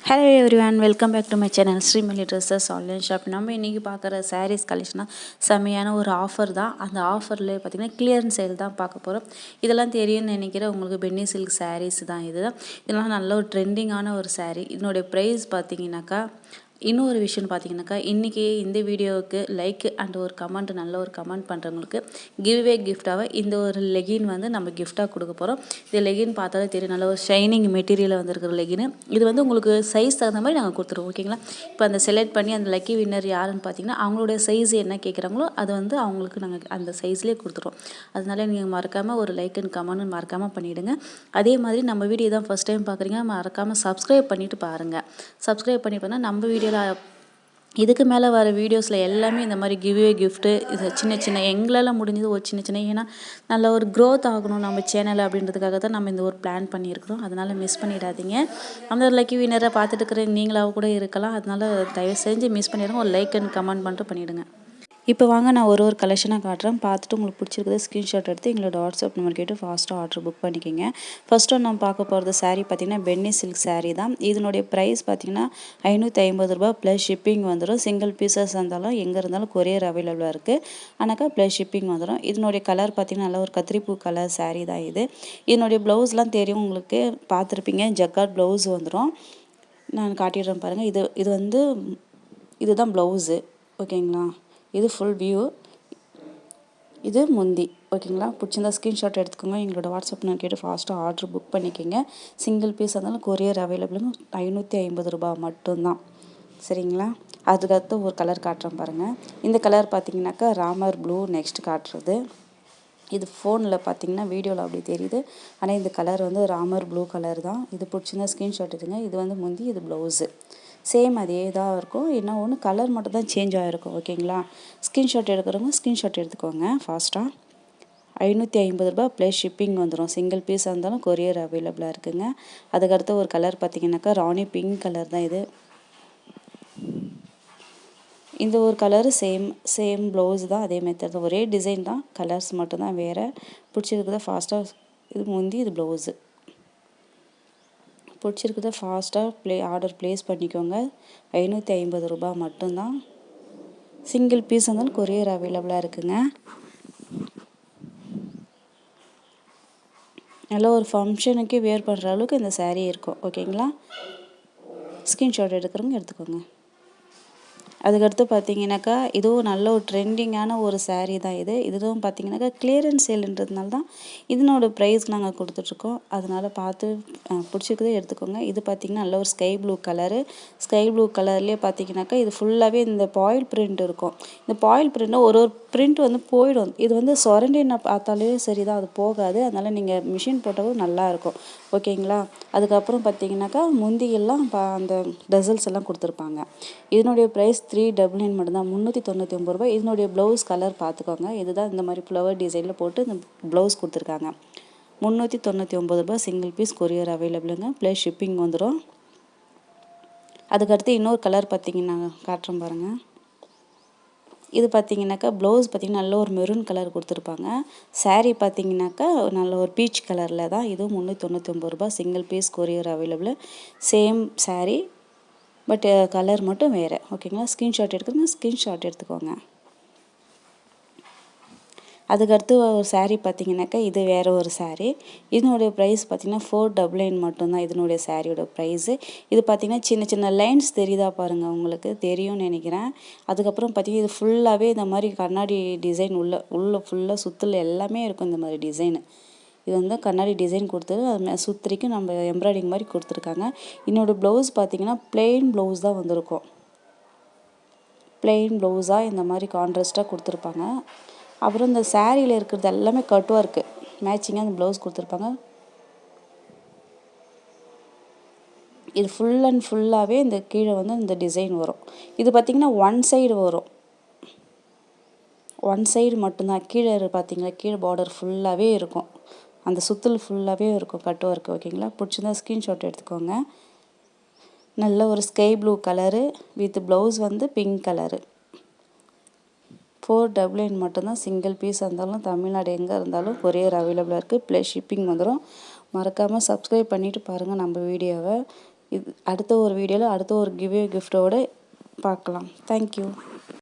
Hello everyone, welcome back to my channel Srimali Dresses Online Shop. நம்ம இன்னைக்கு பார்க்குற sarees collection செமையான ஒரு ஆஃபர் தான். அந்த ஆஃபர்ல பார்த்தீங்கன்னா கிளியரன்ஸ் சேல் தான் பார்க்க போகிறோம். இதெல்லாம் தெரியும்னு நினைக்கிறேன் உங்களுக்கு. பென்னி சில்க் sarees தான் இது. இதெல்லாம் நல்ல ஒரு ட்ரெண்டிங்கான ஒரு saree. இதனுடைய ப்ரைஸ் பார்த்தீங்கன்னாக்கா இன்னொரு விஷயம் பார்த்தீங்கன்னாக்கா இன்றைக்கி இந்த வீடியோவுக்கு லைக் அண்ட் ஒரு கமெண்ட் நல்ல ஒரு கமெண்ட் பண்ணுறவங்களுக்கு கிவ்வே கிஃப்டாக இந்த ஒரு லெகின் வந்து நம்ம கிஃப்டாக கொடுக்க போகிறோம். இந்த லெகின் பார்த்தாலே தெரியும், நல்ல ஒரு ஷைனிங் மெட்டீரியலில் வந்துருக்கிற லெகின். இது வந்து உங்களுக்கு சைஸ் தகுந்த மாதிரி நாங்கள் கொடுத்துருவோம், ஓகேங்களா. இப்போ அந்த செலக்ட் பண்ணி அந்த லக்கி வின்னர் யாருன்னு பார்த்தீங்கன்னா அவங்களுடைய சைஸ் என்ன கேட்குறாங்களோ அது வந்து அவங்களுக்கு நாங்கள் அந்த சைஸ்லேயே கொடுத்துருவோம். அதனால நீங்கள் மறக்காமல் ஒரு லைக் அண்ட் கமெண்ட் மறக்காமல் பண்ணிவிடுங்க. அதே மாதிரி நம்ம வீடியோ தான் ஃபஸ்ட் டைம் பார்க்குறீங்க, மறக்காமல் சப்ஸ்கிரைப் பண்ணிவிட்டு பாருங்கள். சப்ஸ்கிரைப் பண்ணி பண்ணால் நம்ம வீடியோவில் இதுக்கு மேலே வர வீடியோஸில் எல்லாமே இந்த மாதிரி கிவ்வே கிஃப்ட்டு இது சின்ன சின்ன எங்களால் முடிஞ்சது ஒரு சின்ன சின்ன, ஏன்னா நல்ல ஒரு க்ரோத் ஆகணும் நம்ம சேனல் அப்படின்றதுக்காக தான் நம்ம இந்த ஒரு பிளான் பண்ணியிருக்கிறோம். அதனால் மிஸ் பண்ணிடாதீங்க. அந்த லக்கி வினரை பார்த்துட்டு இருக்கிற நீங்களாக கூட இருக்கலாம். அதனால் தயவு செஞ்சு மிஸ் பண்ணிடுங்க. ஒரு லைக் அண்ட் கமெண்ட் பண்ணிட்டு பண்ணிவிடுங்க. இப்போ வாங்க நான் ஒரு கலெக்ஷனாக காட்டுறேன். பார்த்துட்டு உங்களுக்கு பிடிச்சிருக்குது ஸ்க்ரீன்ஷாட் எடுத்து எங்களோட வாட்ஸ்அப் நம்பர் கேட்டு ஃபாஸ்ட்டாக ஆர்டர் புக் பண்ணிக்கோங்க. ஃபஸ்ட்டு நம்ம பார்க்க போகிறது saree பார்த்திங்கன்னா பென்னி சில்க் saree தான். இதனுடைய ப்ரைஸ் பார்த்திங்கன்னா 550 ரூபா ப்ளஸ் ஷிப்பிங் வந்துடும். சிங்கிள் பீசஸ் இருந்தாலும் எங்கே இருந்தாலும் கொரியர் அவைலபிளாக இருக்குது. ஆனாக்கா ப்ளஸ் ஷிப்பிங் வந்துடும். இதனுடைய கலர் பார்த்திங்கன்னா நல்ல ஒரு கத்திரிப்பூ கலர் saree தான் இது. இதனுடைய ப்ளவுஸ்லாம் தெரியும் உங்களுக்கு, பார்த்துருப்பீங்க. ஜக்கார்ட் ப்ளவுஸ் வந்துடும். நான் காட்டிடுறேன் பாருங்கள். இது வந்து இதுதான் ப்ளவுஸு, ஓகேங்களா. இது ஃபுல் வியூ, இது முந்தி, ஓகேங்களா. பிடிச்சிருந்தா ஸ்க்ரீன்ஷாட் எடுத்துக்கோங்க. எங்களோட வாட்ஸ்அப் நான் கேட்டு ஃபாஸ்ட்டாக ஆர்டர் புக் பண்ணிக்கோங்க. சிங்கிள் பீஸ் இருந்தாலும் கொரியர் அவைலபிளுங்க. 550 ரூபா மட்டும்தான், சரிங்களா. அதுக்கடுத்து ஒரு கலர் காட்டுறேன் பாருங்கள். இந்த கலர் பார்த்தீங்கன்னாக்கா ராமர் ப்ளூ. நெக்ஸ்ட் காட்டுறது இது ஃபோனில் பார்த்தீங்கன்னா வீடியோவில் அப்படி தெரியுது, ஆனால் இந்த கலர் வந்து ராமர் ப்ளூ கலர் தான். இது பிடிச்சிருந்தா ஸ்க்ரீன்ஷாட் எடுத்துங்க. இது வந்து முந்தி, இது ப்ளவுஸு சேம் அதே தான் இருக்கும். என்ன ஒன்று கலர் மட்டும் தான் சேஞ்ச் ஆகிருக்கும், ஓகேங்களா. ஸ்க்ரீன்ஷாட் எடுக்கிறவங்க ஸ்க்ரீன்ஷாட் எடுத்துக்கோங்க ஃபாஸ்ட்டாக. 550 ரூபா ப்ளஸ் ஷிப்பிங் வந்துடும். சிங்கிள் பீஸாக இருந்தாலும் கொரியர் அவைலபிளாக இருக்குங்க. அதுக்கடுத்து ஒரு கலர் பார்த்தீங்கன்னாக்கா ராணி பிங்க் கலர் தான் இது. இந்த ஒரு கலரு சேம் ப்ளவுஸ் தான், அதே மெத்தட் தான், ஒரே டிசைன் தான், கலர்ஸ் மட்டும்தான் வேறு. பிடிச்சிருக்குதா ஃபாஸ்ட்டாக, இது முந்தி, இது ப்ளவுஸு. பிடிச்சிருக்குதா ஃபாஸ்ட்டாக ஆர்டர் ப்ளேஸ் பண்ணிக்கோங்க. 550 ரூபா மட்டும்தான். சிங்கிள் பீஸ் இருந்தாலும் கொரியர் அவைலபிளாக இருக்குங்க. நல்ல ஒரு ஃபங்க்ஷனுக்கு வேர் பண்ணுற அளவுக்கு இந்த saree இருக்கும், ஓகேங்களா. ஸ்க்ரீன்ஷாட் எடுக்கிறவங்க எடுத்துக்கோங்க. அதுக்கடுத்து பார்த்தீங்கன்னாக்கா இதுவும் நல்ல ஒரு ட்ரெண்டிங்கான ஒரு saree தான் இது. இதுவும் பார்த்தீங்கன்னாக்கா கிளியரன்ஸ் சேல்ன்றதுனால தான் இதனோட ப்ரைஸ் நாங்கள் கொடுத்துட்ருக்கோம். அதனால் பார்த்து பிடிச்சிருக்கதே எடுத்துக்கோங்க. இது பார்த்திங்கன்னா நல்ல ஒரு sky blue colour. Sky blue கலர்லேயே பார்த்தீங்கன்னாக்கா இது ஃபுல்லாகவே இந்த பாயில் பிரிண்ட் இருக்கும். இந்த பாயில் பிரிண்ட்டில் ஒரு பிரிண்ட் வந்து போயிடும். இது வந்து சொரண்டின பார்த்தாலே சரி தான், அது போகாது. அதனால் நீங்கள் மிஷின் போட்டாலும் நல்லாயிருக்கும், ஓகேங்களா. அதுக்கப்புறம் பார்த்தீங்கன்னாக்கா முந்தியெல்லாம் அந்த டசல்ஸ் எல்லாம் கொடுத்துருப்பாங்க. இதனுடைய ப்ரைஸ் 399 மட்டும்தான், 399 ரூபாய். இதனுடைய ப்ளவுஸ் கலர் பார்த்துக்கோங்க. இதுதான் இந்த மாதிரி ஃப்ளவர் டிசைனில் போட்டு இந்த ப்ளவுஸ் கொடுத்துருக்காங்க. 399 ரூபாய். சிங்கிள் பீஸ் கொரியர் அவைலபிளுங்க. ப்ளஸ் ஷிப்பிங் வந்துடும். அதுக்கடுத்து இன்னொரு கலர் பார்த்தீங்கன்னா காட்டுறேன் பாருங்கள். இது பார்த்தீங்கன்னாக்கா ப்ளவுஸ் பார்த்தீங்கன்னா நல்ல ஒரு மெரூன் கலர் கொடுத்துருப்பாங்க. saree பார்த்தீங்கன்னாக்கா நல்ல ஒரு பீச் கலரில் தான். இதுவும் 399 ரூபாய். Single piece courier available. Same saree but colour மட்டும் வேறு, ஓகேங்களா. ஸ்க்ரீன்ஷாட் எடுத்துக்கோங்க. ஸ்க்ரீன்ஷாட் எடுத்துக்கோங்க. அதுக்கடுத்து ஒரு saree பார்த்தீங்கன்னாக்கா இது வேறு ஒரு saree. இதனுடைய ப்ரைஸ் பார்த்தீங்கன்னா 499 மட்டும்தான் இதனுடைய சாரியோட ப்ரைஸு. இது பார்த்தீங்கன்னா சின்ன சின்ன லைன்ஸ் தெரியுதா பாருங்கள், உங்களுக்கு தெரியும்னு நினைக்கிறேன். அதுக்கப்புறம் பார்த்தீங்கன்னா இது ஃபுல்லாகவே இந்த மாதிரி கண்ணாடி டிசைன் உள்ள ஃபுல்லாக சுற்றில் எல்லாமே இருக்கும் இந்த மாதிரி டிசைனு. இது வந்து கண்ணாடி டிசைன் கொடுத்தது, அது சுத்திரிக்கு நம்ம எம்ப்ராய்டிங் மாதிரி கொடுத்துருக்காங்க. என்னோட ப்ளவுஸ் பார்த்தீங்கன்னா பிளெயின் ப்ளவுஸ் தான் வந்திருக்கும். பிளெயின் ப்ளவுஸாக இந்த மாதிரி கான்ட்ராஸ்ட்டாக கொடுத்துருப்பாங்க. அப்புறம் இந்த சாரியில் இருக்கிறது எல்லாமே கட் ஒர்க்கு மேட்சிங்காக அந்த ப்ளவுஸ் கொடுத்துருப்பாங்க. இது ஃபுல் அண்ட் ஃபுல்லாகவே இந்த கீழே வந்து இந்த டிசைன் வரும். இது பார்த்திங்கன்னா ஒன் சைடு வரும், ஒன் சைடு மட்டும்தான். கீழே பார்த்தீங்களா, கீழே பார்டர் ஃபுல்லாகவே இருக்கும். அந்த சுற்றல் ஃபுல்லாகவே இருக்கும் கட் ஒர்க்கு, ஓகேங்களா. பிடிச்சிருந்தா ஸ்க்ரீன்ஷாட் எடுத்துக்கோங்க. நல்ல ஒரு sky blue colour with blouse வந்து பிங்க் கலரு. 499 மட்டும்தான். சிங்கிள் பீஸ் இருந்தாலும் தமிழ்நாடு எங்கே இருந்தாலும் கொரியர் அவைலபிளாக இருக்குது. ப்ளஸ் ஷிப்பிங் வந்துடும். மறக்காமல் சப்ஸ்கிரைப் பண்ணிவிட்டு பாருங்கள் நம்ம வீடியோவை. இது அடுத்த ஒரு வீடியோவில் அடுத்த ஒரு கிஃப்டோடு பார்க்கலாம். தேங்க்யூ.